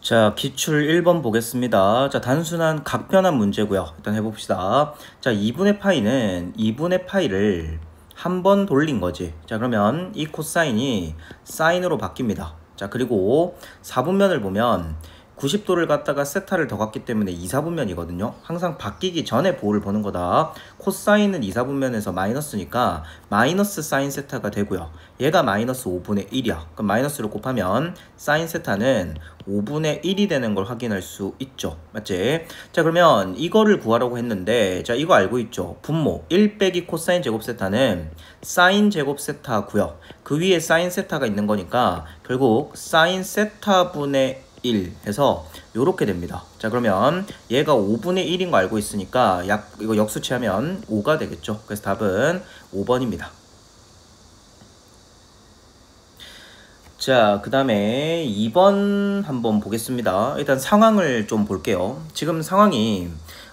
자, 기출 1번 보겠습니다. 자, 단순한 각변환 문제고요. 일단 해봅시다. 자, 2분의 파이는 2분의 파이를 한 번 돌린 거지. 자, 그러면 이 코사인이 사인으로 바뀝니다. 자, 그리고 4분면을 보면 90도를 갖다가 세타를 더 갔기 때문에 2, 4분면이거든요. 항상 바뀌기 전에 보호를 보는 거다. 코사인은 2, 4분면에서 마이너스니까 마이너스 사인 세타가 되고요. 얘가 마이너스 5분의 1이야. 그럼 마이너스를 곱하면 사인 세타는 5분의 1이 되는 걸 확인할 수 있죠. 맞지? 자, 그러면 이거를 구하라고 했는데, 자, 이거 알고 있죠? 분모 1 빼기 코사인 제곱 세타는 사인 제곱 세타고요. 그 위에 사인 세타가 있는 거니까 결국 사인 세타분의 1 해서 요렇게 됩니다. 자, 그러면 얘가 5분의 1인 거 알고 있으니까 이거 역수치하면 5가 되겠죠. 그래서 답은 5번입니다. 자, 그 다음에 2번 한번 보겠습니다. 일단 상황을 좀 볼게요. 지금 상황이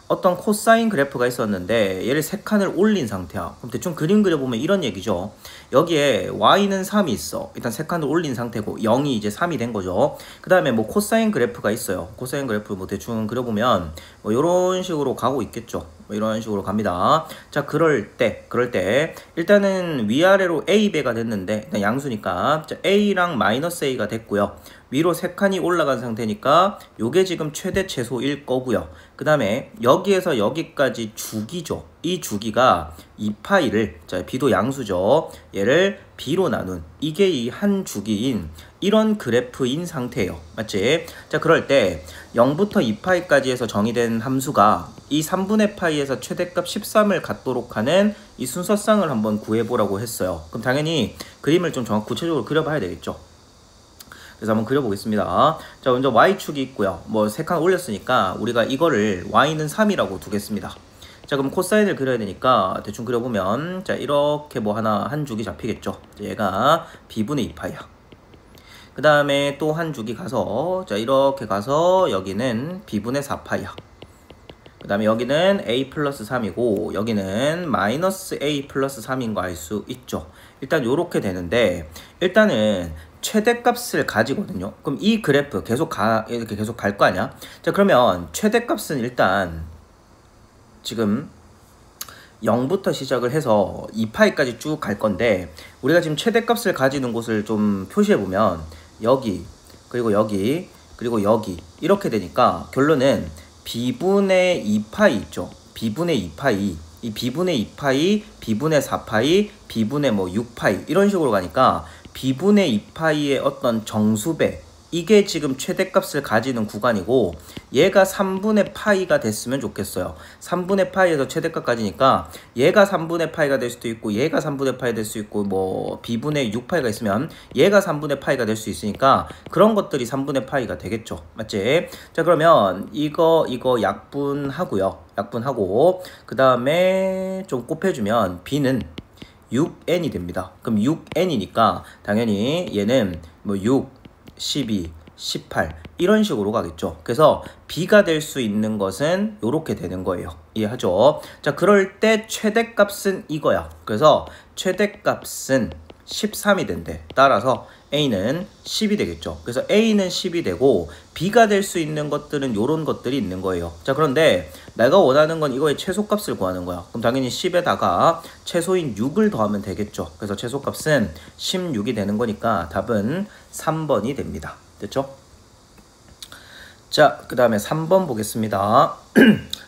어떤 코사인 그래프가 있었는데 얘를 3칸을 올린 상태야. 그럼 대충 그림 그려보면 이런 얘기죠. 여기에 y는 3이 있어. 일단 3칸을 올린 상태고 0이 이제 3이 된 거죠. 그 다음에 뭐 코사인 그래프가 있어요. 코사인 그래프 뭐 대충 그려보면 뭐 이런 식으로 가고 있겠죠. 뭐 이런 식으로 갑니다. 자, 그럴 때 일단은 위아래로 a배가 됐는데 일단 양수니까 자, a랑 마이너스 a가 됐고요. 위로 3칸이 올라간 상태니까 요게 지금 최대 최소일 거고요. 그 다음에 여기에서 여기까지 주기죠. 이 주기가 2파이를, 자, b도 양수죠. 얘를 b로 나눈 이게 이 한 주기인 이런 그래프인 상태예요. 맞지? 자, 그럴 때 0부터 2파이까지 해서 정의된 함수가 이 3분의 파이에서 최대값 13을 갖도록 하는 이 순서쌍을 한번 구해보라고 했어요. 그럼 당연히 그림을 좀 구체적으로 그려봐야 되겠죠. 그래서 한번 그려보겠습니다. 자, 먼저 y축이 있고요. 뭐 3칸 올렸으니까 우리가 이거를 y는 3이라고 두겠습니다. 자, 그럼 코사인을 그려야 되니까 대충 그려보면 자, 이렇게 뭐 한 주기 잡히겠죠. 얘가 b분의 2파이야. 그 다음에 또 한 주기 가서 자, 이렇게 가서 여기는 b분의 4파이야. 그 다음에 여기는 a 플러스 3이고 여기는 마이너스 a 플러스 3인 거 알 수 있죠. 일단 요렇게 되는데 일단은 최대값을 가지거든요. 그럼 이 그래프 이렇게 계속 갈 거 아니야? 자, 그러면 최대값은 일단 지금 0부터 시작을 해서 2파이까지 쭉 갈 건데 우리가 지금 최대값을 가지는 곳을 좀 표시해 보면 여기 그리고 여기 그리고 여기 이렇게 되니까 결론은 b분의 2파이 있죠. b분의 2파이 이 b분의 2파이 b분의 4파이 b분의 뭐 6파이 이런 식으로 가니까 b분의 2파이의 어떤 정수배 이게 지금 최대값을 가지는 구간이고 얘가 3분의 파이가 됐으면 좋겠어요. 3분의 파이에서 최대값 가지니까 얘가 3분의 파이가 될 수도 있고 얘가 3분의 파이 될 수 있고 뭐 b분의 6파이가 있으면 얘가 3분의 파이가 될 수 있으니까 그런 것들이 3분의 파이가 되겠죠. 맞지? 자, 그러면 이거 약분하고요. 약분하고 그 다음에 좀 곱해주면 b는 6n이 됩니다. 그럼 6n이니까 당연히 얘는 뭐 6, 12, 18 이런 식으로 가겠죠. 그래서 b가 될 수 있는 것은 이렇게 되는 거예요. 이해하죠? 자, 그럴 때 최대값은 이거야. 그래서 최대값은 13이 된대. 따라서 a는 10이 되겠죠. 그래서 a는 10이 되고 b가 될 수 있는 것들은 이런 것들이 있는 거예요. 자, 그런데 내가 원하는 건 이거의 최소값을 구하는 거야. 그럼 당연히 10에다가 최소인 6을 더하면 되겠죠. 그래서 최소값은 16이 되는 거니까 답은 3번이 됩니다. 됐죠? 자, 그 다음에 3번 보겠습니다.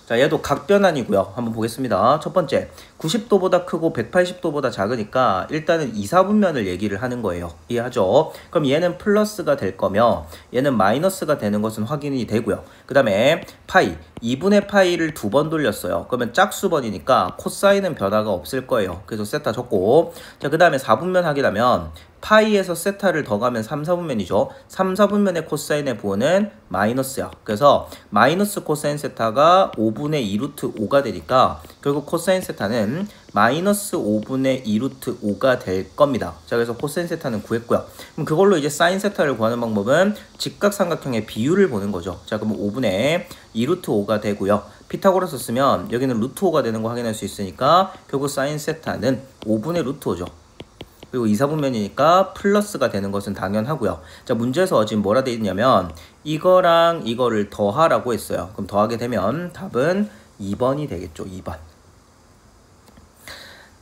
자, 얘도 각변환이고요. 한번 보겠습니다. 첫 번째, 90도보다 크고 180도보다 작으니까 일단은 2, 4분면을 얘기를 하는 거예요. 이해하죠? 그럼 얘는 플러스가 될 거며 얘는 마이너스가 되는 것은 확인이 되고요. 그 다음에 파이, 2분의 파이를 2번 돌렸어요. 그러면 짝수번이니까 코사인은 변화가 없을 거예요. 그래서 세타 적고, 자, 그 다음에 4분면 하기라면 파이에서 세타를 더가면 3, 4분면이죠. 3, 4분면의 코사인의 부호는 마이너스야. 그래서 마이너스 코사인 세타가 5분의 2 루트 5가 되니까 결국 코사인 세타는 마이너스 5분의 2 루트 5가 될 겁니다. 자, 그래서 코사인 세타는 구했고요. 그럼 그걸로 이제 사인 세타를 구하는 방법은 직각삼각형의 비율을 보는 거죠. 자, 그럼 5분의 2 루트 5가 되고요. 피타고라스 쓰면 여기는 루트 5가 되는 거 확인할 수 있으니까 결국 사인 세타는 5분의 루트 5죠. 그리고 2, 4분면이니까 플러스가 되는 것은 당연하고요. 자, 문제에서 지금 뭐라 돼 있냐면 이거랑 이거를 더하라고 했어요. 그럼 더하게 되면 답은 2번이 되겠죠. 2번.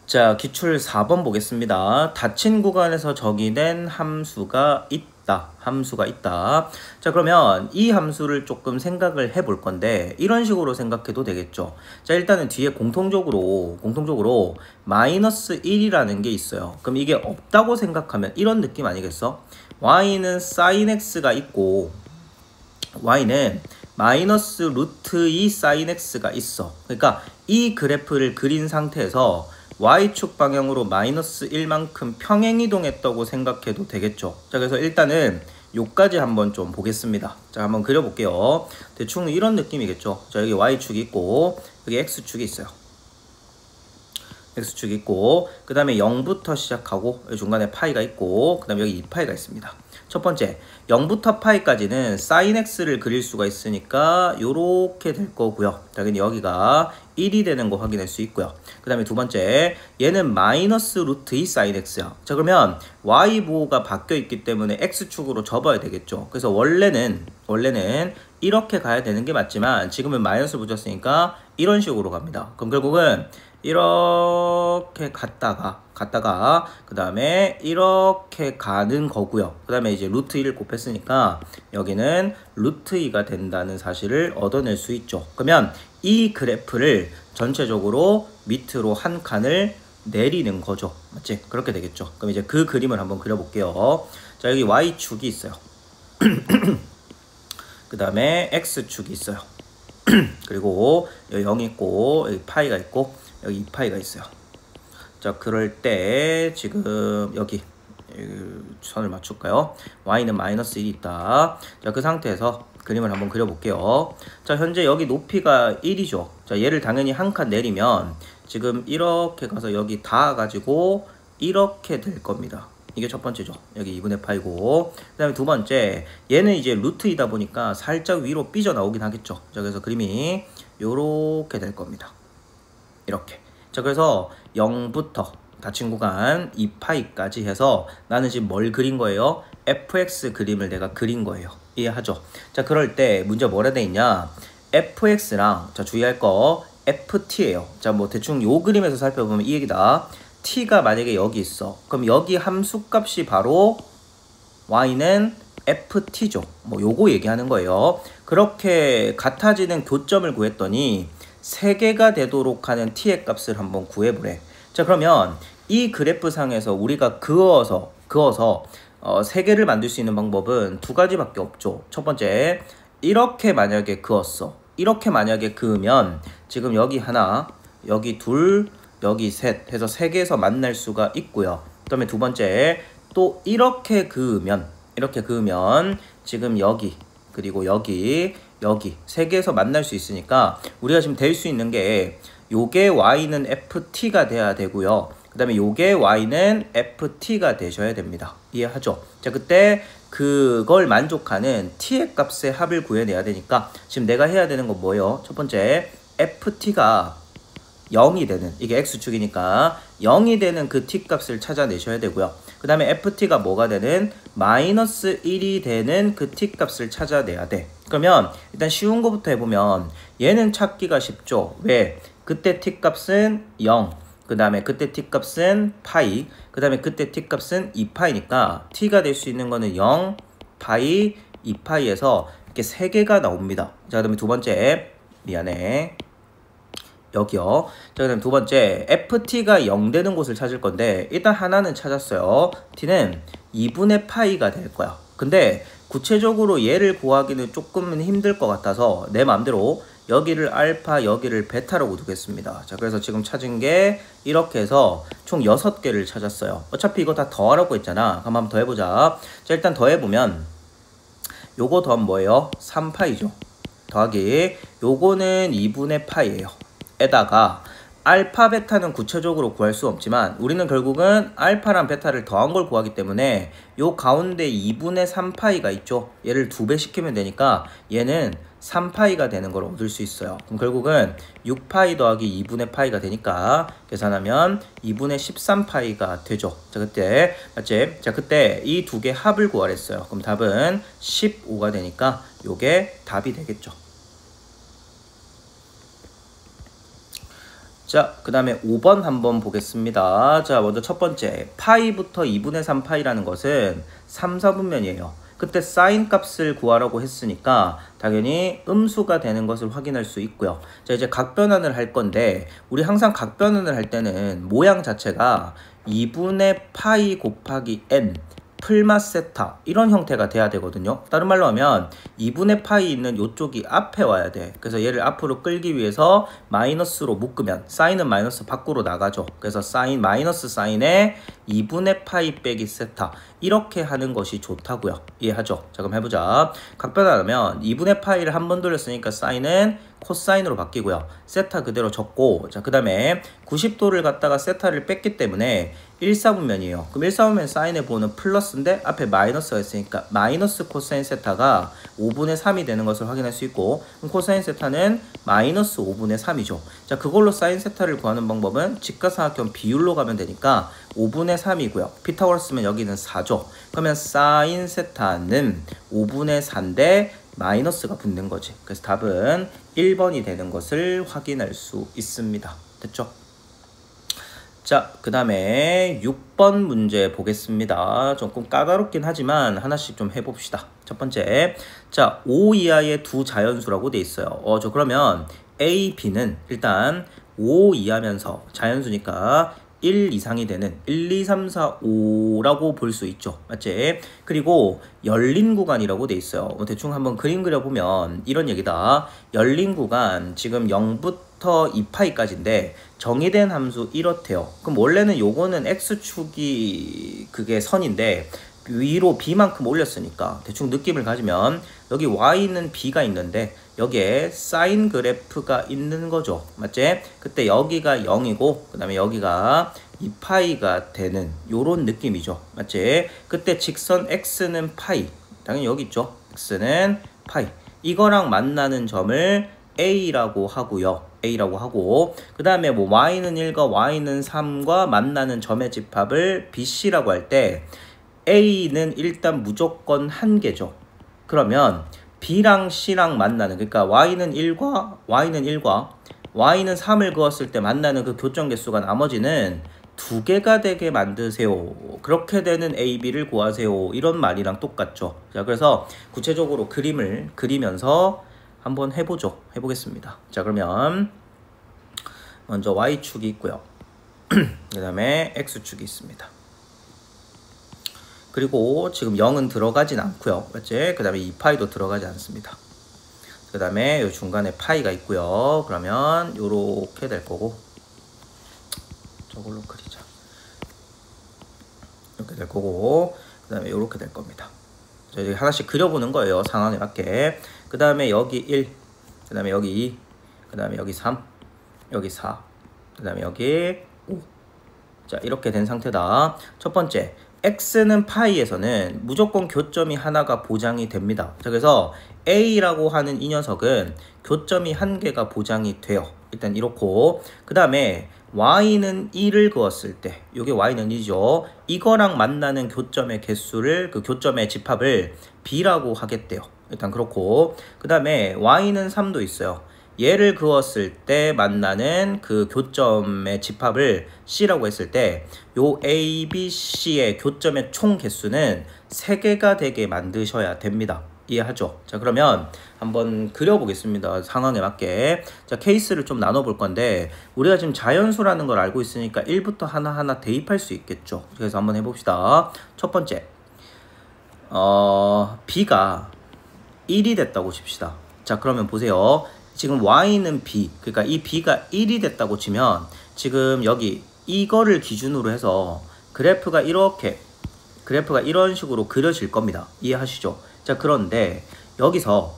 자, 기출 4번 보겠습니다. 닫힌 구간에서 정의된 함수가 있다. 함수가 있다. 자, 그러면 이 함수를 조금 생각을 해볼 건데 이런 식으로 생각해도 되겠죠. 자, 일단은 뒤에 공통적으로 마이너스 1이라는 게 있어요. 그럼 이게 없다고 생각하면 이런 느낌 아니겠어? y는 sin x가 있고 y는 마이너스 루트 2 sin x가 있어. 그러니까 이 그래프를 그린 상태에서 y축 방향으로 마이너스 1만큼 평행이동했다고 생각해도 되겠죠. 자, 그래서 일단은 요까지 한번 좀 보겠습니다. 자, 한번 그려볼게요. 대충 이런 느낌이겠죠. 자, 여기 y축이 있고 여기 x축이 있어요. x축이 있고 그 다음에 0부터 시작하고 여기 중간에 파이가 있고 그 다음에 여기 2파이가 있습니다. 첫 번째 0부터 파이까지는 sin x를 그릴 수가 있으니까 요렇게 될 거고요. 당연히 여기가 1이 되는 거 확인할 수 있고요. 그 다음에 두 번째 얘는 마이너스 루트 2 sin x야. 자, 그러면 y 보호가 바뀌어 있기 때문에 x축으로 접어야 되겠죠. 그래서 원래는 이렇게 가야 되는 게 맞지만 지금은 마이너스 붙였으니까 이런 식으로 갑니다. 그럼 결국은 이렇게 갔다가 그 다음에 이렇게 가는 거고요. 그 다음에 이제 루트 1을 곱했으니까 여기는 루트 2가 된다는 사실을 얻어낼 수 있죠. 그러면 이 그래프를 전체적으로 밑으로 한 칸을 내리는 거죠. 맞지? 그렇게 되겠죠. 그럼 이제 그 그림을 한번 그려볼게요. 자, 여기 y축이 있어요. 그 다음에 x축이 있어요. 그리고 여기 0이 있고 여기 파이가 있고 여기 2파이가 있어요. 자, 그럴 때 지금 여기 선을 맞출까요? y는 마이너스 1이 있다. 자, 그 상태에서 그림을 한번 그려볼게요. 자, 현재 여기 높이가 1이죠. 자, 얘를 당연히 한 칸 내리면 지금 이렇게 가서 여기 닿아가지고 이렇게 될 겁니다. 이게 첫 번째죠. 여기 2분의 파이고 그 다음에 두 번째 얘는 이제 루트 2다 보니까 살짝 위로 삐져나오긴 하겠죠. 자, 그래서 그림이 요렇게 될 겁니다. 이렇게. 자, 그래서 0부터 닫힌 구간 2파이까지 해서 나는 지금 뭘 그린 거예요? fx 그림을 내가 그린 거예요. 이해하죠? 자, 그럴 때 문제 뭐라 돼 있냐? fx랑 자, 주의할 거 ft예요. 자, 뭐 대충 요 그림에서 살펴보면 이 얘기다. t가 만약에 여기 있어. 그럼 여기 함수값이 바로 y는 ft죠. 뭐 요거 얘기하는 거예요. 그렇게 같아지는 교점을 구했더니 3개가 되도록 하는 t의 값을 한번 구해보래. 자, 그러면 이 그래프 상에서 우리가 그어서 3개를 만들 수 있는 방법은 두 가지밖에 없죠. 첫 번째, 이렇게 만약에 그었어. 이렇게 만약에 그으면 지금 여기 하나, 여기 둘, 여기 셋 해서 3개에서 만날 수가 있고요. 그 다음에 두 번째, 또 이렇게 그으면 지금 여기 그리고 여기 3개에서 만날 수 있으니까 우리가 지금 될 수 있는 게 요게 y는 ft가 돼야 되고요. 그 다음에 요게 y는 ft가 되셔야 됩니다. 이해하죠? 자, 그때 그걸 만족하는 t의 값의 합을 구해내야 되니까 지금 내가 해야 되는 건 뭐예요? 첫 번째, ft가 0이 되는, 이게 x축이니까 0이 되는 그 t 값을 찾아내셔야 되고요. 그 다음에 ft가 뭐가 되는? 마이너스 1이 되는 그 t 값을 찾아내야 돼. 그러면 일단 쉬운 거부터 해보면 얘는 찾기가 쉽죠. 왜? 그때 t 값은 0, 그 다음에 그때 t 값은 파이, 그 다음에 그때 t 값은 2파이니까 t가 될 수 있는 거는 0, 파이, 2파이에서 이렇게 3개가 나옵니다. 자, 그 다음에 두 번째, 미안해. 여기요. 자, 그 다음 두 번째, ft가 0 되는 곳을 찾을 건데 일단 하나는 찾았어요. t는 2분의 파이가 될 거야. 근데 구체적으로 얘를 구하기는 조금은 힘들 것 같아서 내 마음대로 여기를 알파, 여기를 베타라고 두겠습니다. 자, 그래서 지금 찾은 게 이렇게 해서 총 6개를 찾았어요. 어차피 이거 다 더하라고 했잖아. 그럼 한번 더 해보자. 자, 일단 더해보면 요거 더하면 뭐예요? 3파이죠. 더하기 요거는 2분의 파이예요. 에다가 알파, 베타는 구체적으로 구할 수 없지만 우리는 결국은 알파랑 베타를 더한 걸 구하기 때문에 요 가운데 2분의 3파이가 있죠. 얘를 2배 시키면 되니까 얘는 3파이가 되는 걸 얻을 수 있어요. 그럼 결국은 6파이 더하기 2분의 파이가 되니까 계산하면 2분의 13파이가 되죠. 자, 그때 맞지? 자, 그때 이 두 개 합을 구하랬어요. 그럼 답은 15가 되니까 요게 답이 되겠죠. 자, 그 다음에 5번 한번 보겠습니다. 자, 먼저 첫 번째 파이부터 2분의 3파이라는 것은 3, 4분면이에요. 그때 사인 값을 구하라고 했으니까 당연히 음수가 되는 것을 확인할 수 있고요. 자, 이제 각변환을 할 건데 우리 항상 각변환을 할 때는 모양 자체가 2분의 파이 곱하기 n 풀마 세타 이런 형태가 돼야 되거든요. 다른 말로 하면 2분의 파이 있는 이쪽이 앞에 와야 돼. 그래서 얘를 앞으로 끌기 위해서 마이너스로 묶으면 사인은 마이너스 밖으로 나가죠. 그래서 사인 마이너스 사인에 2분의 파이 빼기 세타 이렇게 하는 것이 좋다고요. 이해하죠? 자, 그럼 해보자. 각변환하면 2분의 파이를 한 번 돌렸으니까 사인은 코사인으로 바뀌고요. 세타 그대로 적고, 자, 그 다음에 90도를 갖다가 세타를 뺐기 때문에 1사분면이에요. 그럼 1사분면 사인의 보호는 플러스인데 앞에 마이너스가 있으니까 마이너스 코사인 세타가 5분의 3이 되는 것을 확인할 수 있고, 그럼 코사인 세타는 마이너스 5분의 3이죠. 자, 그걸로 사인 세타를 구하는 방법은 직각삼각형 비율로 가면 되니까 5분의 3이고요. 피타고라스면 여기는 4죠. 그러면 사인 세타는 5분의 4인데 마이너스가 붙는 거지. 그래서 답은 1번이 되는 것을 확인할 수 있습니다. 됐죠? 자, 그 다음에 6번 문제 보겠습니다. 조금 까다롭긴 하지만 하나씩 좀 해봅시다. 첫 번째, 자, 5 이하의 두 자연수라고 돼 있어요. 저 그러면 A, B는 일단 5 이하면서 자연수니까 1 이상이 되는 1, 2, 3, 4, 5라고 볼 수 있죠. 맞지? 그리고 열린 구간이라고 돼 있어요. 대충 한번 그림 그려보면 이런 얘기다. 열린 구간 지금 0부터 2파이까지인데 정의된 함수 이렇대요. 그럼 원래는 요거는 x축이 그게 선인데 위로 b만큼 올렸으니까 대충 느낌을 가지면 여기 y는 b가 있는데 여기에 사인 그래프가 있는 거죠. 맞지? 그때 여기가 0이고 그 다음에 여기가 2파이가 되는 요런 느낌이죠. 맞지? 그때 직선 x는 파이, 당연히 여기 있죠. x는 파이, 이거랑 만나는 점을 a라고 하고요. a라고 하고 그 다음에 뭐 y는 1과 y는 3과 만나는 점의 집합을 bc라고 할 때 a는 일단 무조건 한 개죠. 그러면 b랑 c랑 만나는, 그러니까 y는 1과 y는 3을 그었을 때 만나는 그 교점 개수가 나머지는 2개가 되게 만드세요. 그렇게 되는 a, b를 구하세요. 이런 말이랑 똑같죠. 자, 그래서 구체적으로 그림을 그리면서 한번 해보겠습니다. 자, 그러면 먼저 y축이 있고요. 그 다음에 x축이 있습니다. 그리고 지금 0은 들어가진 않고요. 맞지? 그 다음에 2파이도 들어가지 않습니다. 그 다음에 이 중간에 파이가 있고요. 그러면 요렇게 될 거고 저걸로 그리자. 이렇게 될 거고 그 다음에 요렇게 될 겁니다. 저희 하나씩 그려보는 거예요. 상황에 맞게. 그 다음에 여기 1, 그 다음에 여기 2, 그 다음에 여기 3, 여기 4, 그 다음에 여기 5. 자, 이렇게 된 상태다. 첫 번째, x는 파이에서는 무조건 교점이 하나가 보장이 됩니다. 자, 그래서 a라고 하는 이 녀석은 교점이 한 개가 보장이 돼요. 일단 이렇고 그 다음에 y는 1을 그었을 때 요게 y는 2죠. 이거랑 만나는 교점의 개수를, 그 교점의 집합을 b라고 하겠대요. 일단 그렇고 그 다음에 y는 3도 있어요. 얘를 그었을 때 만나는 그 교점의 집합을 c라고 했을 때 요 a, b, c의 교점의 총 개수는 3개가 되게 만드셔야 됩니다. 이해하죠? 자, 그러면 한번 그려보겠습니다. 상황에 맞게. 자, 케이스를 좀 나눠볼 건데 우리가 지금 자연수라는 걸 알고 있으니까 1부터 하나하나 대입할 수 있겠죠. 그래서 한번 해봅시다. 첫 번째, b가 1이 됐다고 칩시다. 자, 그러면 보세요. 지금 y는 b, 그러니까 이 b가 1이 됐다고 치면 지금 여기 이거를 기준으로 해서 그래프가 이런 식으로 그려질 겁니다. 이해하시죠? 자, 그런데 여기서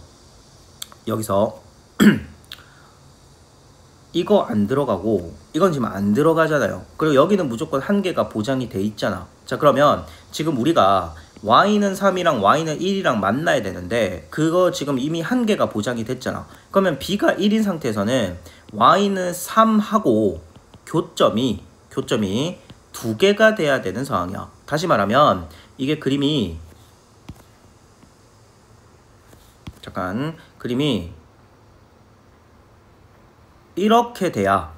이거 안 들어가고 이건 지금 안 들어가잖아요. 그리고 여기는 무조건 한계가 보장이 돼 있잖아. 자, 그러면 지금 우리가 y는 3이랑 y는 1이랑 만나야 되는데 그거 지금 이미 한계가 보장이 됐잖아. 그러면 b가 1인 상태에서는 y는 3하고 교점이 두 개가 돼야 되는 상황이야. 다시 말하면 이게 그림이 이렇게 돼야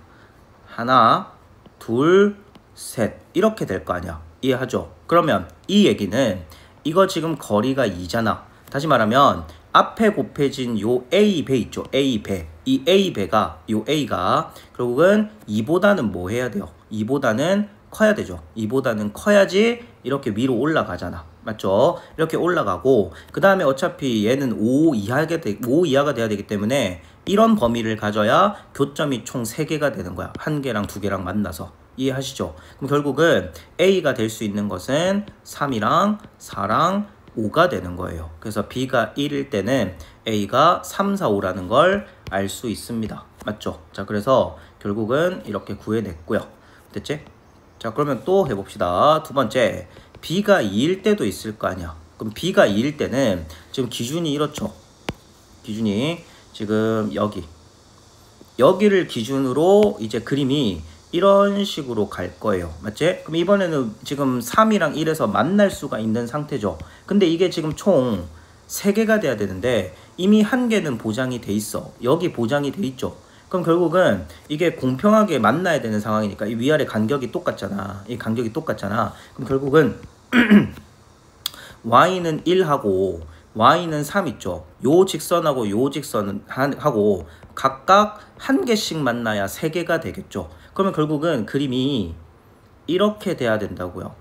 하나, 둘, 셋 이렇게 될 거 아니야. 이해하죠? 그러면 이 얘기는 이거 지금 거리가 2잖아. 다시 말하면 앞에 곱해진 요 A배 있죠? A배. 이 A배가 요 A가 결국은 2보다는 뭐 해야 돼요? 2보다는 커야 되죠. 2보다는 커야지 이렇게 위로 올라가잖아. 맞죠? 이렇게 올라가고 그 다음에 어차피 얘는 5 이하가 돼야 되기 때문에 이런 범위를 가져야 교점이 총 3개가 되는 거야. 1개랑 2개랑 만나서. 이해하시죠? 그럼 결국은 A가 될 수 있는 것은 3이랑 4랑 5가 되는 거예요. 그래서 B가 1일 때는 A가 3, 4, 5라는 걸 알 수 있습니다. 맞죠? 자, 그래서 결국은 이렇게 구해냈고요. 됐지? 자, 그러면 또 해봅시다. 두 번째, B가 2일 때도 있을 거 아니야. 그럼 B가 2일 때는 지금 기준이 이렇죠. 기준이 지금 여기를 기준으로 이제 그림이 이런 식으로 갈 거예요. 맞지? 그럼 이번에는 지금 3이랑 1에서 만날 수가 있는 상태죠. 근데 이게 지금 총 3개가 돼야 되는데 이미 1개는 보장이 돼 있어. 여기 보장이 돼 있죠. 그럼 결국은 이게 공평하게 만나야 되는 상황이니까 이 위아래 간격이 똑같잖아. 이 간격이 똑같잖아. 그럼 결국은 y는 1하고 y는 3 있죠. 요 직선하고 요 직선하고 각각 1개씩 만나야 3개가 되겠죠. 그러면 결국은 그림이 이렇게 돼야 된다고요.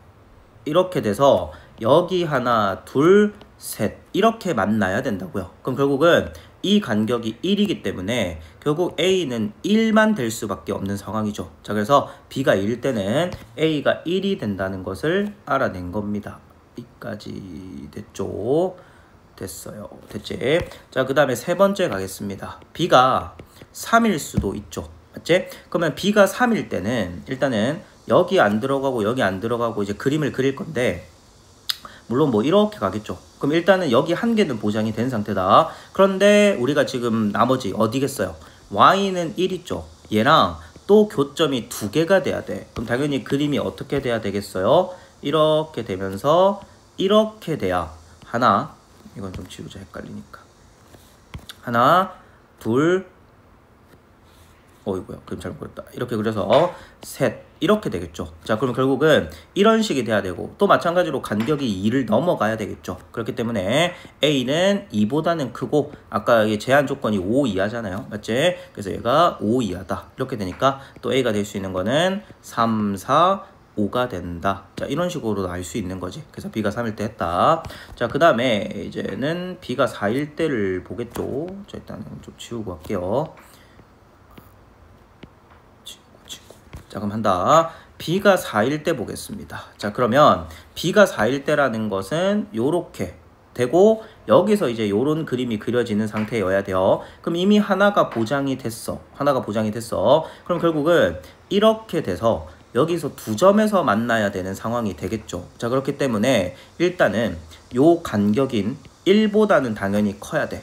이렇게 돼서 여기 하나, 둘, 셋 이렇게 만나야 된다고요. 그럼 결국은 이 간격이 1이기 때문에 결국 A는 1만 될 수밖에 없는 상황이죠. 자, 그래서 B가 1일 때는 A가 1이 된다는 것을 알아낸 겁니다. 여기까지 됐죠? 됐어요. 됐지? 자, 그 다음에 세 번째 가겠습니다. B가 3일 수도 있죠. 맞지? 그러면 B가 3일 때는 일단은 여기 안 들어가고 여기 안 들어가고 이제 그림을 그릴 건데 물론 뭐 이렇게 가겠죠. 그럼 일단은 여기 1개는 보장이 된 상태다. 그런데 우리가 지금 나머지 어디겠어요? y는 1 있죠. 얘랑 또 교점이 2개가 돼야 돼. 그럼 당연히 그림이 어떻게 돼야 되겠어요? 이렇게 되면서 이렇게 돼야 하나, 이건 좀 지우자 헷갈리니까. 하나, 둘, 어이구야 그림 잘못 그렸다. 이렇게 그려서 셋 이렇게 되겠죠. 자, 그럼 결국은 이런 식이 돼야 되고 또 마찬가지로 간격이 2를 넘어가야 되겠죠. 그렇기 때문에 A는 2보다는 크고 아까 제한 조건이 5 이하잖아요. 맞지? 그래서 얘가 5 이하다. 이렇게 되니까 또 A가 될 수 있는 거는 3, 4, 5가 된다. 자, 이런 식으로 알 수 있는 거지. 그래서 B가 3일 때 했다. 자, 그 다음에 이제는 B가 4일 때를 보겠죠. 자, 일단은 좀 지우고 할게요. 자, 그럼 한다. B가 4일 때 보겠습니다. 자, 그러면 B가 4일 때라는 것은 요렇게 되고 여기서 이제 요런 그림이 그려지는 상태여야 돼요. 그럼 이미 하나가 보장이 됐어. 그럼 결국은 이렇게 돼서 여기서 2점에서 만나야 되는 상황이 되겠죠. 자, 그렇기 때문에 일단은 요 간격인 1보다는 당연히 커야 돼.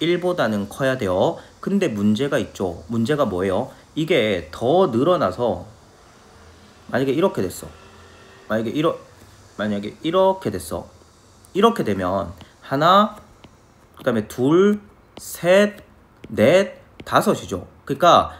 1보다는 커야 돼요. 근데 문제가 있죠. 문제가 뭐예요? 이게 더 늘어나서 만약에 이렇게 됐어. 만약에 이렇게 됐어. 이렇게 되면 하나, 그 다음에 둘, 셋, 넷, 다섯이죠. 그러니까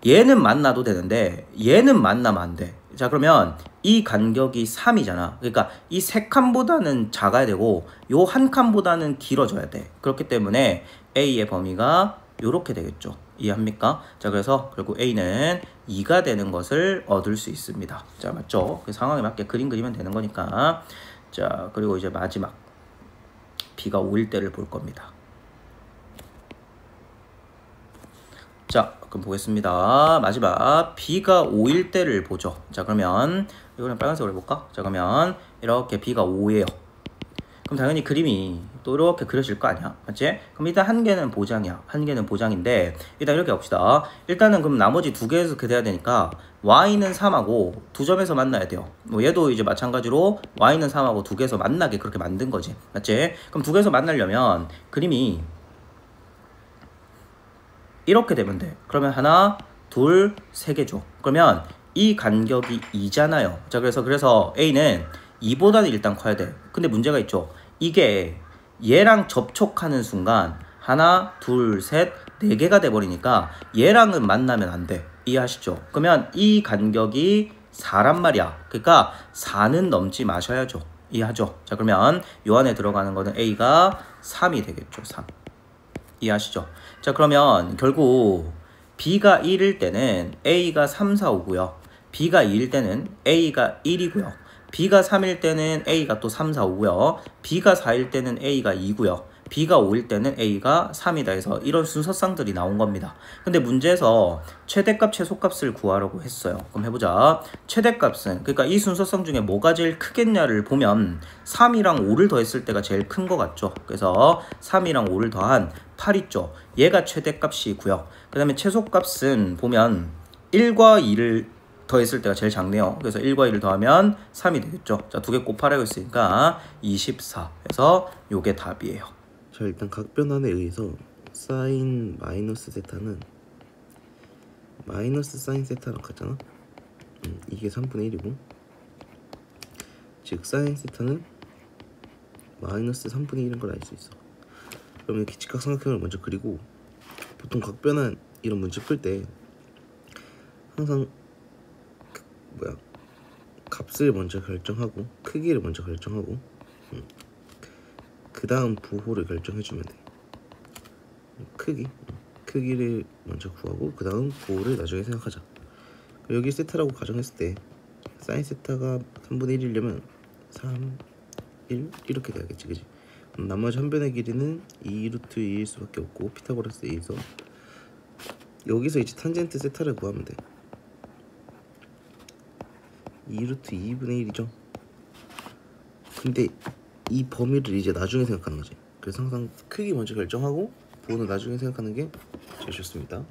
얘는 만나도 되는데 얘는 만나면 안 돼. 자, 그러면 이 간격이 3이잖아. 그러니까 이 3칸보다는 작아야 되고 요 한 칸보다는 길어져야 돼. 그렇기 때문에 A의 범위가 요렇게 되겠죠. 이해합니까? 자, 그래서 결국 A는 2가 되는 것을 얻을 수 있습니다. 자, 맞죠? 그 상황에 맞게 그림 그리면 되는 거니까. 자, 그리고 이제 마지막 B가 5일 때를 볼 겁니다. 자, 그럼 보겠습니다. 마지막 B가 5일 때를 보죠. 자, 그러면 이거는 빨간색으로 해볼까? 자, 그러면 이렇게 B가 5예요. 그럼 당연히 그림이 또 이렇게 그려질 거 아니야, 맞지? 그럼 일단 한 개는 보장이야. 한 개는 보장인데 일단 이렇게 봅시다. 일단은 그럼 나머지 두 개에서 그렇게 돼야 되니까 y는 3하고 두 점에서 만나야 돼요. 뭐 얘도 이제 마찬가지로 y는 3하고 두 개에서 만나게 그렇게 만든 거지, 맞지? 그럼 두 개에서 만나려면 그림이 이렇게 되면 돼. 그러면 하나, 둘, 세 개 줘. 그러면 이 간격이 2잖아요. 자, 그래서 A는 2보다는 일단 커야 돼. 근데 문제가 있죠. 이게 얘랑 접촉하는 순간 하나, 둘, 셋, 네 개가 돼버리니까 얘랑은 만나면 안 돼. 이해하시죠? 그러면 이 간격이 4란 말이야. 그러니까 4는 넘지 마셔야죠. 이해하죠? 자, 그러면 요 안에 들어가는 거는 A가 3이 되겠죠. 3. 이해하시죠? 자, 그러면 결국 B가 1일 때는 A가 3, 4, 5고요. B가 2일 때는 A가 1이고요. B가 3일 때는 A가 또 3, 4, 5고요. B가 4일 때는 A가 2고요. B가 5일 때는 A가 3이다 해서 이런 순서쌍들이 나온 겁니다. 근데 문제에서 최대값, 최소값을 구하라고 했어요. 그럼 해보자. 최대값은, 그러니까 이 순서쌍 중에 뭐가 제일 크겠냐를 보면 3이랑 5를 더했을 때가 제일 큰 것 같죠. 그래서 3이랑 5를 더한 8 있죠. 얘가 최대값이고요. 그 다음에 최소값은 보면 1과 2를 더했을 때가 제일 작네요. 그래서 1과 2를 더하면 3이 되겠죠. 자, 두 개 곱하라고 했으니까 24. 해서 요게 답이에요. 자, 일단 각 변환에 의해서 사인 마이너스 세타는 마이너스 사인 세타랑 같잖아. 이게 3분의 1이고, 즉 사인 세타는 마이너스 3분의 1인 걸 알 수 있어. 그러면 이렇게 직각삼각형을 먼저 그리고, 보통 각 변환 이런 문제 풀 때 항상 값을 먼저 결정하고 크기를 먼저 결정하고 그 다음 부호를 결정해주면 돼. 크기를 먼저 구하고 그 다음 부호를 나중에 생각하자. 여기 세타라고 가정했을 때 사인 세타가 3분의 1이려면 3, 1 이렇게 돼야겠지, 그지? 나머지 한 변의 길이는 2루트 2일 수밖에 없고 피타고라스에 의해서 여기서 이제 탄젠트 세타를 구하면 돼. 2루트 2분의 1이죠. 근데 이 범위를 이제 나중에 생각하는 거지. 그래서 항상 크기 먼저 결정하고 부호는 나중에 생각하는 게 제일 좋습니다.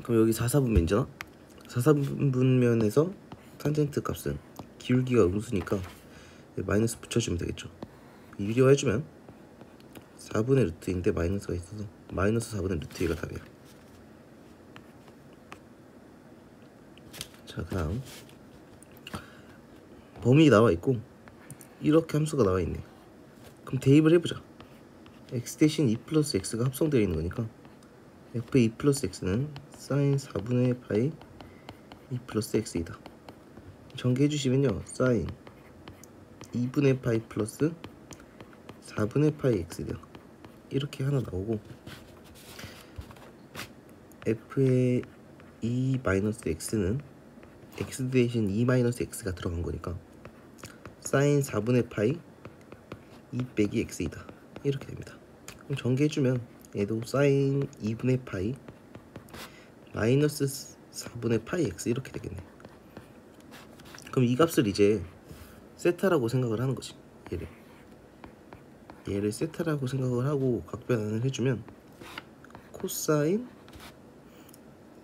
그럼 여기 4사분면이잖아. 4사분면에서 탄젠트 값은 기울기가 음수니까 마이너스 붙여주면 되겠죠. 유리화해주면 4분의 루트인데 마이너스가 있어서 마이너스 4분의 루트 2가 답이야. 자, 그 다음 범위 나와 있고 이렇게 함수가 나와 있네. 그럼 대입을 해보자. x 대신 2 플러스 x가 합성되어 있는 거니까 f의 2 플러스 x는 사인 4분의 파이 2 플러스 x이다. 전개해 주시면요, 사인 2분의 파이 플러스 4분의 파이 x다. 이렇게 하나 나오고, f의 2 마이너스 x는 x 대신 2 마이너스 x가 들어간 거니까 사인 4분의 파이 2 빼기 x이다. 이렇게 됩니다. 그럼 전개해주면 얘도 사인 2분의 파이 마이너스 4분의 파이 x 이렇게 되겠네. 그럼 이 값을 이제 세타라고 생각을 하는 거지. 얘를 세타라고 생각을 하고 각변환을 해주면 코사인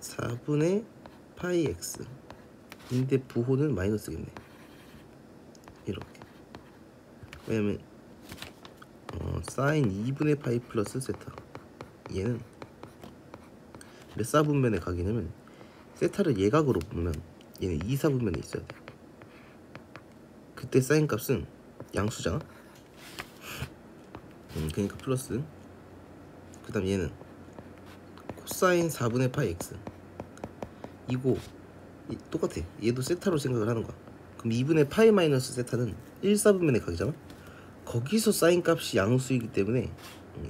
4분의 파이 x 인데 부호는 마이너스겠네. 이렇게. 왜냐면 사인 2분의 파이 플러스 세타, 얘는 몇 사분면에 가기냐면 세타를 예각으로 보면 얘는 2사분면에 있어야 돼. 그때 사인 값은 양수잖아. 그러니까 플러스, 그 다음 얘는 코사인 4분의 파이 x 이거 똑같아. 얘도 세타로 생각을 하는 거야. 그럼 2분의 파이 마이너스 세타는 1사분면에 가기잖아. 거기서 사인 값이 양수이기 때문에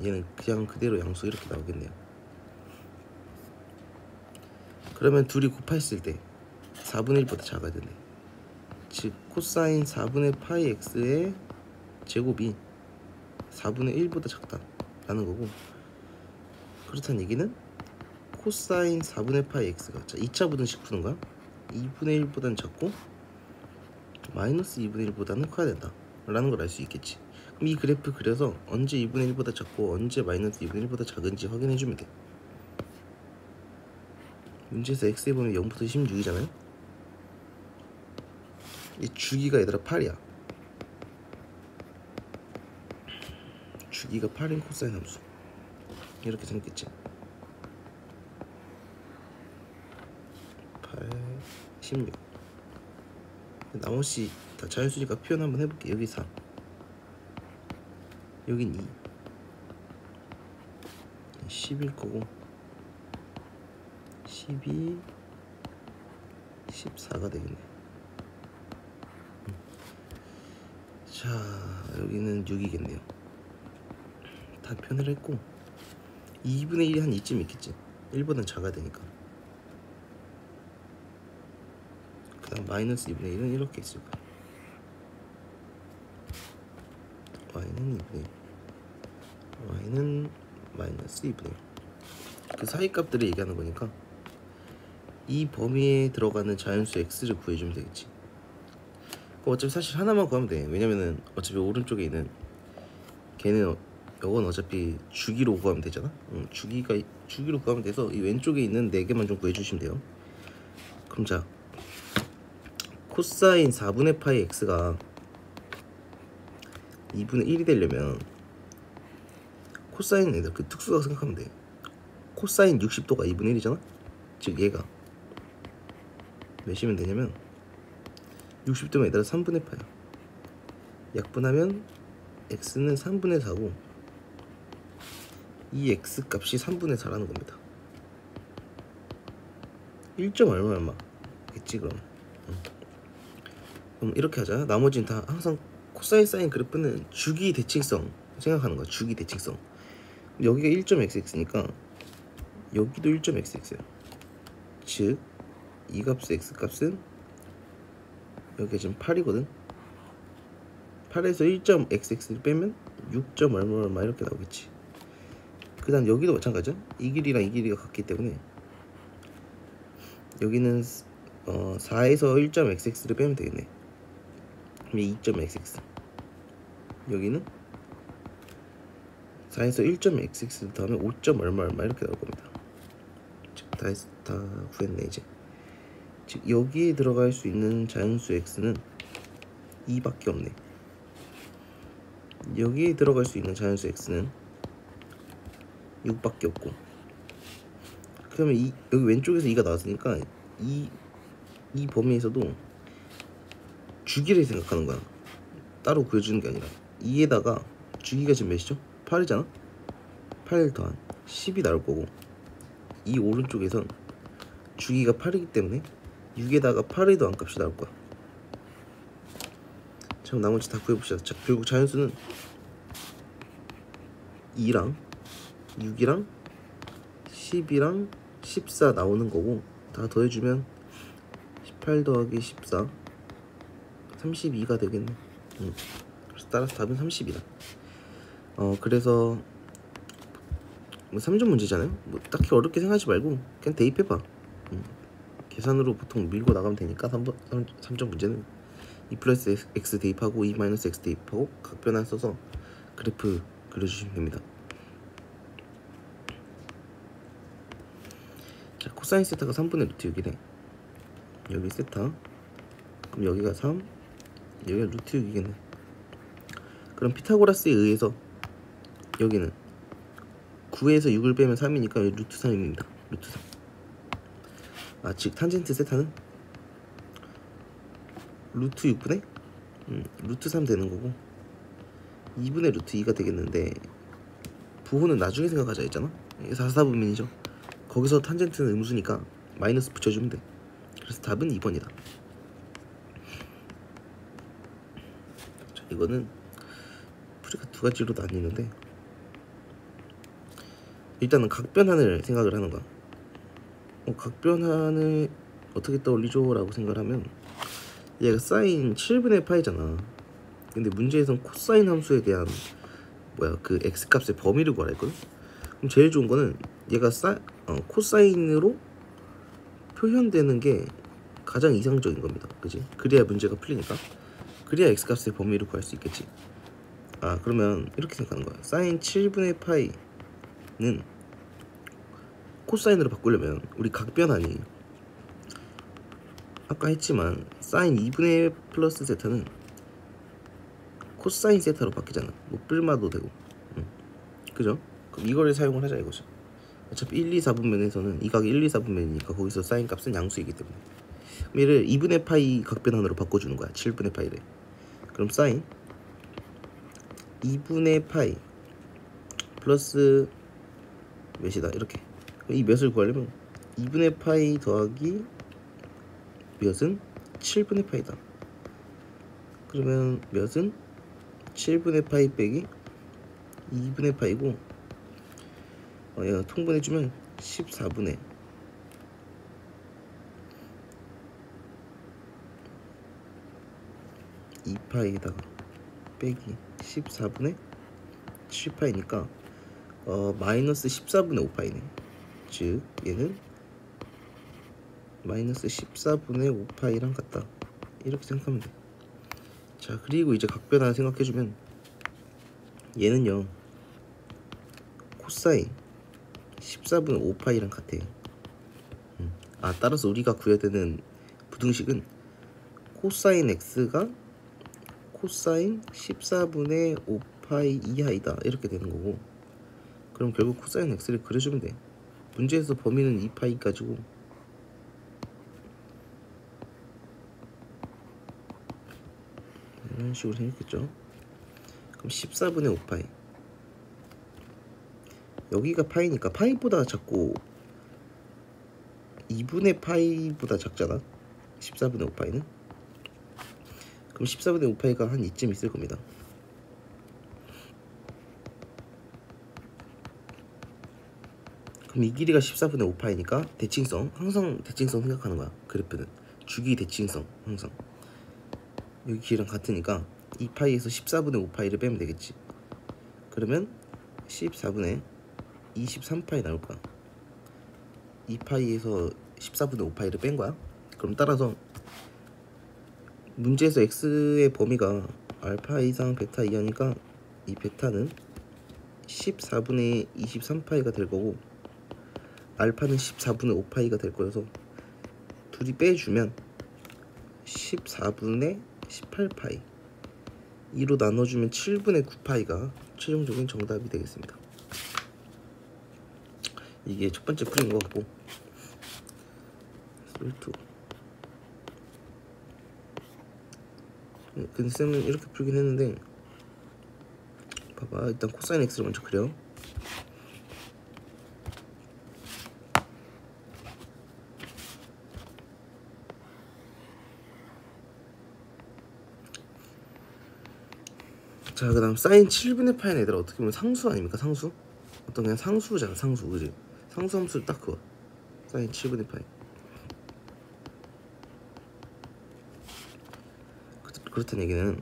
얘는 그냥 그대로 양수 이렇게 나오겠네요. 그러면 둘이 곱했을 때 4분의 1보다 작아야 되네. 즉 코사인 4분의 파이 x의 제곱이 4분의 1보다 작다라는 거고, 그렇다는 얘기는 코사인 4분의 파이 x가, 자 2차 부등식 푸는 거야. 2분의 1보다는 작고 마이너스 2분의 1보다는 커야 된다 라는 걸 알 수 있겠지. 이 그래프 그려서 언제 2분의 1보다 작고 언제 마이너스 2분의 1보다 작은지 확인해주면 돼. 문제에서 x에 보면 0부터 16이잖아요. 이 주기가 얘들아 8이야. 주기가 8인 코사인 함수. 이렇게 생겼겠지. 8, 16. 나머지 다 자연수니까 표현 한번 해볼게. 여기 4, 여긴 2, 10일 거고 12, 14가 되겠네. 자, 여기는 6이겠네요. 다 표현을 했고 2분의 1이 한 이쯤 있겠지. 1보다는 작아야 되니까. 그 다음 마이너스 2분의 1은 이렇게 있을 거야. y는 2분의 1, y는 마이너스 2분의 1. 그 사이 값들을 얘기하는 거니까 이 범위에 들어가는 자연수 x를 구해주면 되겠지. 어차피 사실 하나만 구하면 돼. 왜냐면은 어차피 오른쪽에 있는 걔는 이건 어차피 주기로 구하면 되잖아. 주기로 구하면 돼서 이 왼쪽에 있는 4개만 좀 구해주시면 돼요. 그럼 자, 코사인 4분의 파이 x가 2분의 1이 되려면 코사인 그 특수각 생각하면 돼. 코사인 60도가 2분의 1이잖아. 즉 얘가 몇이면 되냐면 60도면 얘들아 3분의 파야. 약분하면 x는 3분의 4고 이 x 값이 3분의 4라는 겁니다. 1점 얼마 겠지 그럼. 그럼 이렇게 하자. 나머지는 다 항상 코사인 사인 그래프는 주기 대칭성 생각하는 거야. 주기 대칭성. 여기가 1.xx니까 여기도 1.xx야. 즉 이 값의 x 값은 여기가 지금 8이거든. 8에서 1.xx를 빼면 6점 얼마 이렇게 나오겠지. 그 다음 여기도 마찬가지야. 이 길이랑 이 길이가 같기 때문에 여기는 4에서 1.xx를 빼면 되겠네. 그럼 2.xx. 여기는 4에서 1.xx를 더하면 5점 얼마 이렇게 나올 겁니다. 즉 다 구했네 이제. 즉 여기에 들어갈 수 있는 자연수 x는 2밖에 없네. 여기에 들어갈 수 있는 자연수 x는 6밖에 없고. 그러면 여기 왼쪽에서 2가 나왔으니까 이 범위에서도 주기를 생각하는 거야. 따로 구해주는 게 아니라 2에다가 주기가 지금 몇이죠? 8이잖아? 8 더한 10이 나올 거고 이 오른쪽에선 주기가 8이기 때문에 6에다가 8의 더한 값이 나올 거야. 자, 그럼 나머지 다 구해봅시다. 자, 결국 자연수는 2랑 6이랑 10이랑 14 나오는 거고 다 더해주면 18 더하기 14 32가 되겠네. 그래서 따라서 답은 30이다. 그래서 뭐 3점 문제잖아요. 뭐 딱히 어렵게 생각하지 말고 그냥 대입해봐. 계산으로 보통 밀고 나가면 되니까 3점 문제는 2 플러스 x 대입하고 2 마이너스 x 대입하고 각변환 써서 그래프 그려주시면 됩니다. 자, 코사인 세타가 3분의 루트 6이래. 여기 세타. 그럼 여기가 3, 여기가 루트 6이겠네. 그럼 피타고라스에 의해서 여기는 9에서 6을 빼면 3이니까 여기 루트 3입니다. 루트 3. 즉 탄젠트 세타는 루트 6분의 루트 3 되는 거고 2분의 루트 2가 되겠는데 부호는 나중에 생각하자 했잖아. 이게 4사분면이죠. 거기서 탄젠트는 음수니까 마이너스 붙여주면 돼. 그래서 답은 2번이다. 자, 이거는 풀이가 두 가지로 나뉘는데 일단은 각변환을 생각을 하는 거야. 각변환을 어떻게 떠올리죠? 라고 생각을 하면 얘가 사인 7분의 파이잖아. 근데 문제에선 코사인 함수에 대한 그 x값의 범위를 구하라 했거든. 그럼 제일 좋은 거는 얘가 코사인으로 표현되는 게 가장 이상적인 겁니다. 그지? 그래야 문제가 풀리니까. 그래야 x값의 범위를 구할 수 있겠지. 그러면 이렇게 생각하는 거야. 사인 7분의 파이는 코사인으로 바꾸려면 우리 각변환이 아까 했지만 사인 2분의 플러스 세타는 코사인 세타로 바뀌잖아. 뭐 뿔마도 되고. 그죠? 그럼 이거를 사용을 하자 이거죠. 어차피 1, 2, 4분면에서는 이 각이 1, 2, 4분면이니까 거기서 사인 값은 양수이기 때문에 얘를 2분의 파이 각변환으로 바꿔주는 거야. 7분의 파이를. 그럼 사인 2분의 파이 플러스 몇이다 이렇게. 이 몇을 구하려면 2분의 파이 더하기 몇은 7분의 파이다. 그러면 몇은 7분의 파이 빼기 2분의 파이고 얘가 통분해주면 14분의 2파이에다가 빼기 14분의 7파이니까 마이너스 14분의 5파이네. 즉 얘는 마이너스 14분의 5파이랑 같다. 이렇게 생각하면 돼. 자, 그리고 이제 각변환 생각해주면 얘는요 코사인 14분의 5파이랑 같아. 따라서 우리가 구해야 되는 부등식은 코사인 x가 코사인 14분의 5파이 이하이다 이렇게 되는 거고, 그럼 결국 코사인 x를 그려주면 돼. 문제에서 범위는 2파이 가지고 이런 식으로 생겼겠죠. 그럼 14분의 5파이 여기가 파이니까 파이보다 작고 2분의 파이보다 작잖아 14분의 5파이는. 그럼 14분의 5파이가 한 이쯤 있을 겁니다. 그럼 이 길이가 14분의 5파이니까 대칭성, 항상 대칭성 생각하는 거야. 그래프는 주기 대칭성 항상 여기 길이랑 같으니까 2파이에서 14분의 5파이를 빼면 되겠지. 그러면 14분의 23파이 나올 거야. 2파이에서 14분의 5파이를 뺀 거야. 그럼 따라서 문제에서 x의 범위가 알파 이상 베타 이하니까 이 베타는 14분의 23파이가 될 거고 알파는 14분의 5파이가 될 거여서 둘이 빼주면 14분의 18파이 2로 나눠주면 7분의 9파이가 최종적인 정답이 되겠습니다. 이게 첫 번째 풀인 것 같고, 솔투. 근데 쌤은 이렇게 풀긴 했는데 봐봐. 일단 코사인 x를 먼저 그려. 자, 그 다음 사인 7분의 파이는 얘들아 어떻게 보면 상수 아닙니까? 상수? 어떤 그냥 상수잖아. 상수. 그지? 상수 함수를 딱 그어. 사인 7분의 파이. 그렇다는 얘기는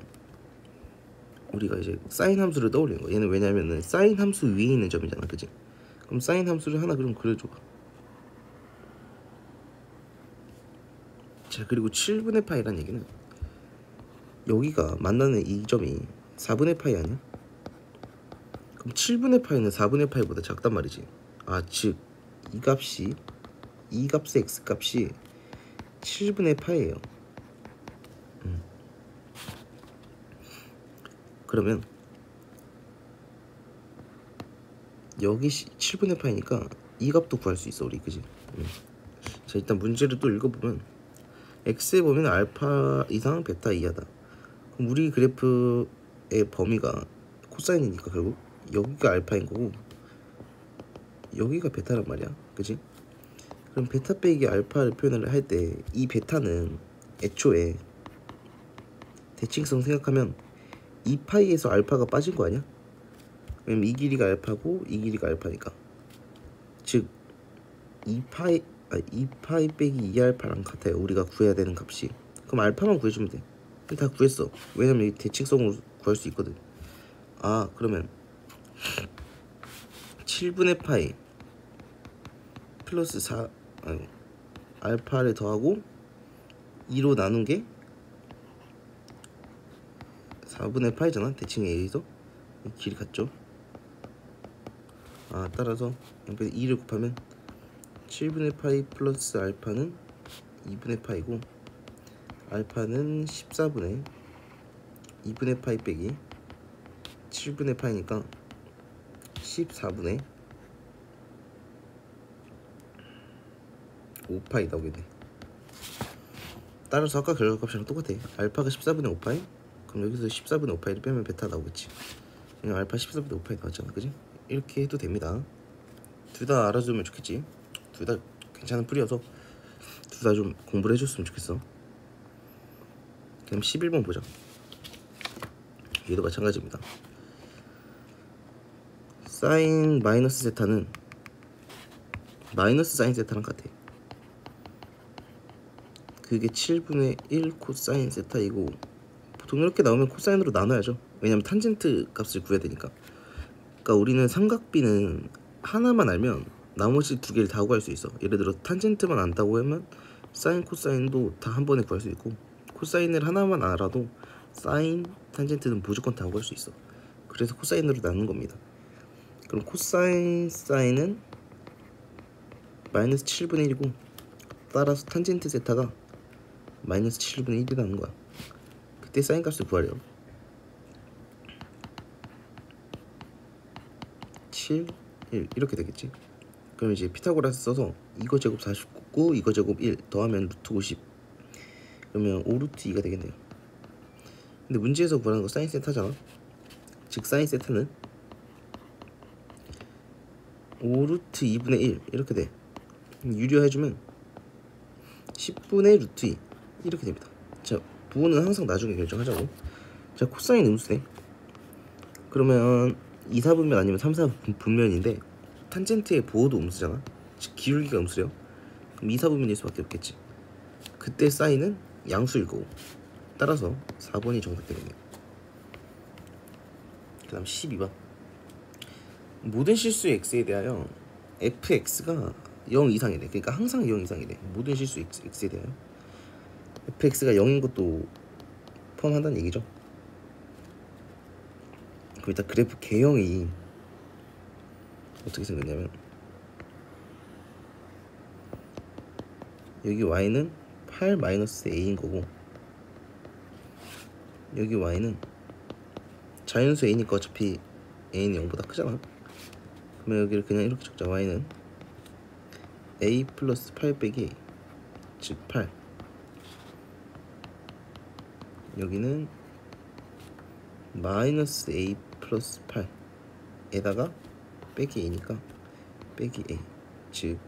우리가 이제 사인 함수를 떠올리는 거야. 얘는 왜냐면은 사인 함수 위에 있는 점이잖아. 그지? 그럼 사인 함수를 하나 그럼 그려줘. 자, 그리고 7분의 파이란 얘기는 여기가 만나는 이 점이 4분의 파이 아니야? 그럼 7분의 파이는 4분의 파이보다 작단 말이지. 즉 이 값의 x 값이 7분의 파이예요. 그러면 여기 7분의 파이니까 이 값도 구할 수 있어 우리. 그지? 자, 일단 문제를 또 읽어보면 x의 범위는 알파 이상 베타 이하다. 그럼 우리 그래프의 범위가 코사인이니까 결국 여기가 알파인 거고 여기가 베타란 말이야. 그지? 그럼 베타 빼기 알파를 표현을 할 때 이 베타는 애초에 대칭성 생각하면 2파이에서 알파가 빠진 거 아니야? 왜냐면 이 길이가 알파고 이 길이가 알파니까. 즉 2파이 빼기 2알파랑 같아요. 우리가 구해야 되는 값이. 그럼 알파만 구해주면 돼. 다 구했어. 왜냐면 이 대칭성으로 구할 수 있거든. 그러면 7분의 파이 플러스 4 알파를 더하고 2로 나눈 게 4분의 파이잖아. 대칭에 의해서. 이 길이 같죠? 따라서 양변에 2를 곱하면 7분의 파이 플러스 알파는 2분의 파이고, 알파는 14분의 2분의 파이 빼기 7분의 파이니까 14분의 5파이 나오겠네. 따라서 아까 결과값이랑 똑같아. 알파가 14분의 5파이, 그럼 여기서 14분의 5파이를 빼면 베타 나오겠지. 그냥 알파 14분의 5파이 나왔잖아, 그지? 이렇게 해도 됩니다. 둘 다 알아주면 좋겠지. 둘 다 괜찮은 풀이어서 둘 다 좀 공부를 해줬으면 좋겠어. 그럼 11번 보자. 얘도 마찬가지입니다. 사인 마이너스 세타는 마이너스 사인 세타랑 같아. 그게 7분의 1 코사인 세타이고, 보통 이렇게 나오면 코사인으로 나눠야죠. 왜냐면 탄젠트 값을 구해야 되니까. 그러니까 우리는 삼각비는 하나만 알면 나머지 두 개를 다 구할 수 있어. 예를 들어 탄젠트만 안다고 하면 사인 코사인도 다 한 번에 구할 수 있고, 코사인을 하나만 알아도 사인 탄젠트는 무조건 다 구할 수 있어. 그래서 코사인으로 나눈 겁니다. 그럼 코사인 사인은 마이너스 7분의 1이고, 따라서 탄젠트 세타가 마이너스 7분의 1이라는 거야. 그때 사인 값을 구하래요. 7, 1 이렇게 되겠지. 그럼 이제 피타고라스 써서 이거 제곱 49, 이거 제곱 1 더하면 루트 50, 그러면 5 루트 2가 되겠네요. 근데 문제에서 구하는 거 사인 세타잖아. 즉 사인 세타는 5 루트 2분의 1 이렇게 돼. 유리화해주면 10분의 루트 2 이렇게 됩니다. 자, 부호는 항상 나중에 결정하자고. 자, 코사인 음수네. 그러면 2, 4분면 아니면 3, 4분면인데 탄젠트의 보호도 음수잖아. 즉 기울기가 음수래요. 그럼 2, 4분면일 수밖에 없겠지. 그때 사인은 양수일 거고, 따라서 4번이 정답 되겠네요. 그 다음 12번. 모든 실수의 x에 대하여 fx가 0 이상이래. 그러니까 항상 0 이상이래. 모든 실수 x에 대하여 fx가 0인 것도 포함한다는 얘기죠. 그럼 일단 그래프 개형이 어떻게 생겼냐면, 여기 y는 8-a인 거고, 여기 y는 자연수 a니까 어차피 a는 0보다 크잖아. 그러면 여기를 그냥 이렇게 적자. y는 a 플러스 8 빼기 a, 즉 8. 여기는 마이너스 a 플러스 8에다가 빼기 a니까 빼기 a, 즉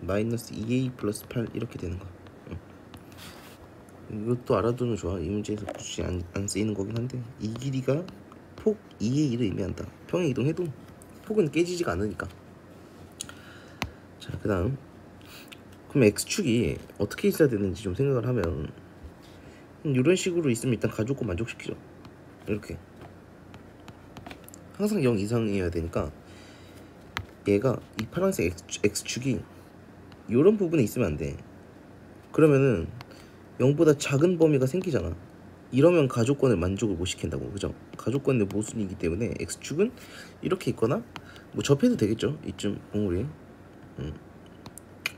마이너스 2a 플러스 8 이렇게 되는 거야. 이것도 알아두면 좋아. 이 문제에서 굳이 안 쓰이는 거긴 한데, 이 길이가 폭 2의 1을 의미한다. 평행 이동해도 폭은 깨지지가 않으니까. 자, 그 다음, 그럼 x축이 어떻게 있어야 되는지 좀 생각을 하면, 이런 식으로 있으면 일단 가족과 만족시키죠. 이렇게 항상 0 이상이어야 되니까, 얘가 이 파란색 x축이 이런 부분에 있으면 안 돼. 그러면은 0보다 작은 범위가 생기잖아. 이러면 가족권을 만족을 못 시킨다고, 그죠? 가족권의 모순이기 때문에 x축은 이렇게 있거나, 뭐 접해도 되겠죠, 이쯤 봉우리.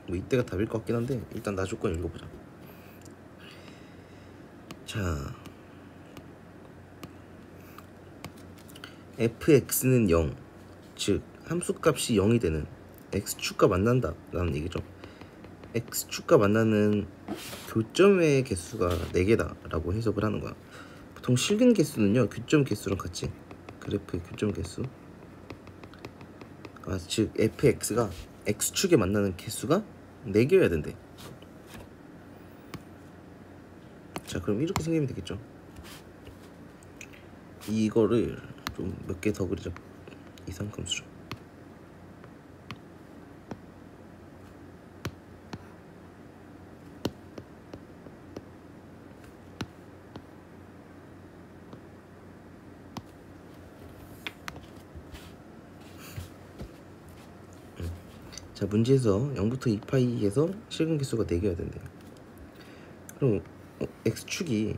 뭐 이때가 답일 것 같긴 한데, 일단 나 조건 읽어보자. 자, fx는 0, 즉 함수값이 0이 되는 x축과 만난다 라는 얘기죠. x축과 만나는 교점의 개수가 4개다 라고 해석을 하는 거야. 보통 실근 개수는요, 교점 개수랑 같이, 그래프의 교점 개수, 즉 fx가 x축에 만나는 개수가 4개여야 된대. 자, 그럼 이렇게 생기면 되겠죠. 이거를 좀 몇 개 더 그리자. 이상함수죠. 자, 문제에서 0부터 2파이에서 실근 개수가 4개여야 된대. 그럼 x축이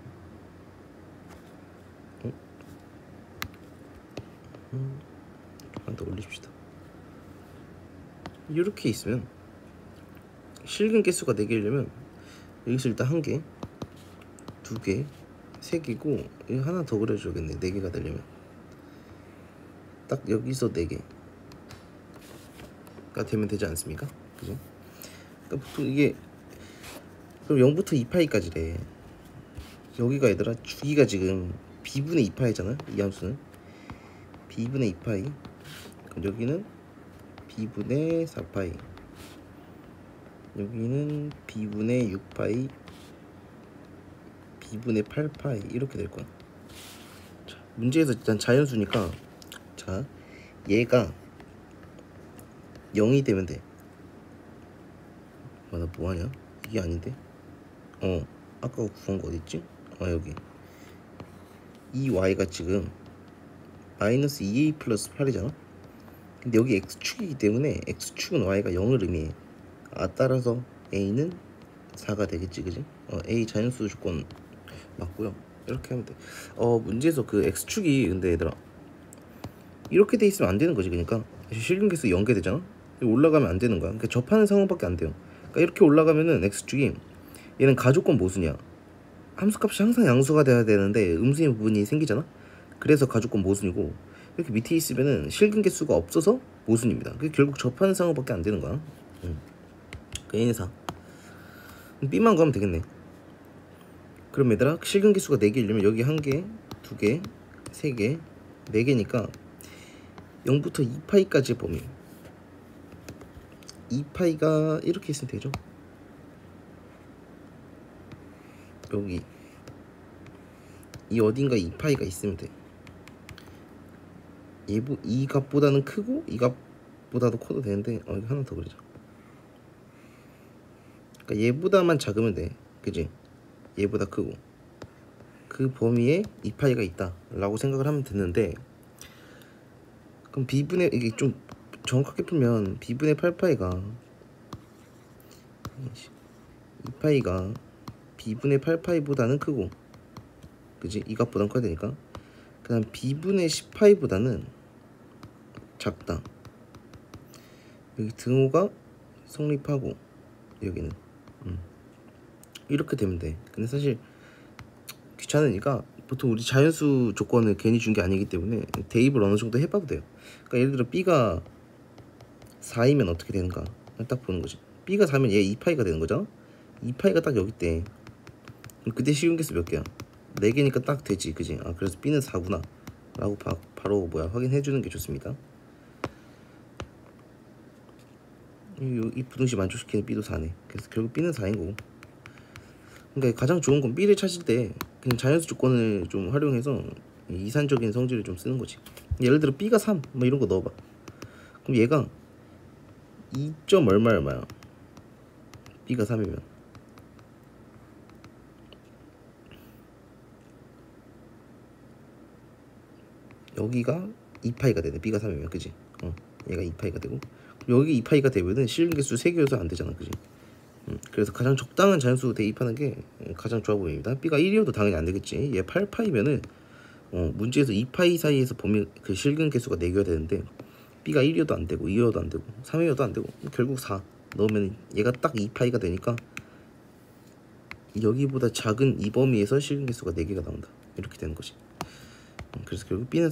하나 더 올립시다. 이렇게 있으면 실근 개수가 4개려면 여기서 일단 1개, 2개, 3개고 이거 하나 더 그려줘야겠네. 4개가 되려면 딱 여기서 4개가 되면 되지 않습니까? 그죠? 그러니까 보통 이게 그럼 0부터 2파이까지래. 여기가 얘들아 주기가 지금 b분의 2파이잖아. 이 함수는 b분의 2파이. 그럼 여기는 b분의 4파이, 여기는 b분의 6파이, b분의 8파이 이렇게 될 거야. 자, 문제에서 일단 자연수니까 자 얘가 0이 되면 돼. 나 뭐하냐? 이게 아닌데? 아까 구한 거 어딨지? 여기 이 y가 지금 마이너스 2a 플러스 8이잖아. 근데 여기 x축이기 때문에 x축은 y가 0을 의미해. 따라서 a는 4가 되겠지, 그지? a 자연수 조건 맞고요. 이렇게 하면 돼. 문제에서 그 x축이 근데 얘들아 이렇게 돼 있으면 안 되는 거지. 그러니까 실근계수 0개 되잖아. 올라가면 안 되는 거야. 그러니까 접하는 상황밖에 안 돼요. 그러니까 이렇게 올라가면은 x축이 얘는 가조건 모순이야. 함수값이 항상 양수가 돼야 되는데 음수의 부분이 생기잖아. 그래서 가조건 모순이고, 이렇게 밑에 있으면은 실근계수가 없어서 모순입니다. 그게 결국 접하는 상황밖에 안 되는 거야. 그 N이 4. B만 구하면 되겠네. 그럼 얘들아 실근계수가 4개이려면 여기 1개, 2개, 3개, 4개니까 0부터 2파이까지의 범위. 2파이가 이렇게 있으면 되죠. 여기 이 어딘가 2파이가 있으면 돼. 이 값보다는 크고 이 값보다도 커도 되는데 이거 하나 더 그리자. 그러니까 얘보다만 작으면 돼, 그지? 얘보다 크고 그 범위에 2파이가 있다 라고 생각을 하면 되는데, 그럼 b분의 이게 좀 정확하게 풀면 b분의 8파이가 2파이가 b분의 8파이보다는 크고, 그지? 이 값보다는 커야 되니까. 그 다음 b분의 10파이보다는 작다. 여기 등호가 성립하고 여기는 이렇게 되면 돼. 근데 사실 귀찮으니까 보통 우리 자연수 조건을 괜히 준 게 아니기 때문에 대입을 어느 정도 해봐도 돼요. 그러니까 예를 들어 b가 4이면 어떻게 되는가 딱 보는 거지. b가 4면 얘 2파이가 되는 거잖아. 2파이가 딱 여기 있대. 그때 시운계수 몇 개야? 4개니까 딱 되지, 그지? 그래서 b는 4구나 라고 바로 확인해 주는 게 좋습니다. 이 부등식 만족시키는 b도 4네. 그래서 결국 b는 4인 거고. 그러니까 가장 좋은 건 b를 찾을 때 그냥 자연수 조건을 좀 활용해서 이산적인 성질을 좀 쓰는 거지. 예를 들어 b가 3 뭐 이런 거 넣어봐. 그럼 얘가 2점 얼마야? b가 3이면 여기가 2파이가 되네. b가 3이면, 그지? 얘가 2파이가 되고, 여기 2파이가 되면은 실근계수 3개여서 안 되잖아, 그지? 그래서 가장 적당한 자연수 대입하는 게 가장 좋아 보입니다. b가 1이어도 당연히 안 되겠지. 얘 8파이면은 문제에서 2파이 사이에서 범위 그 실근계수가 4개가 되는데 b가 1이어도 안 되고 2이어도 안 되고 3이어도 안 되고 결국 4 넣으면 얘가 딱 2파이가 되니까 여기보다 작은 이 범위에서 실근계수가 4개가 나온다. 이렇게 되는 거지. 그래서 결국 b는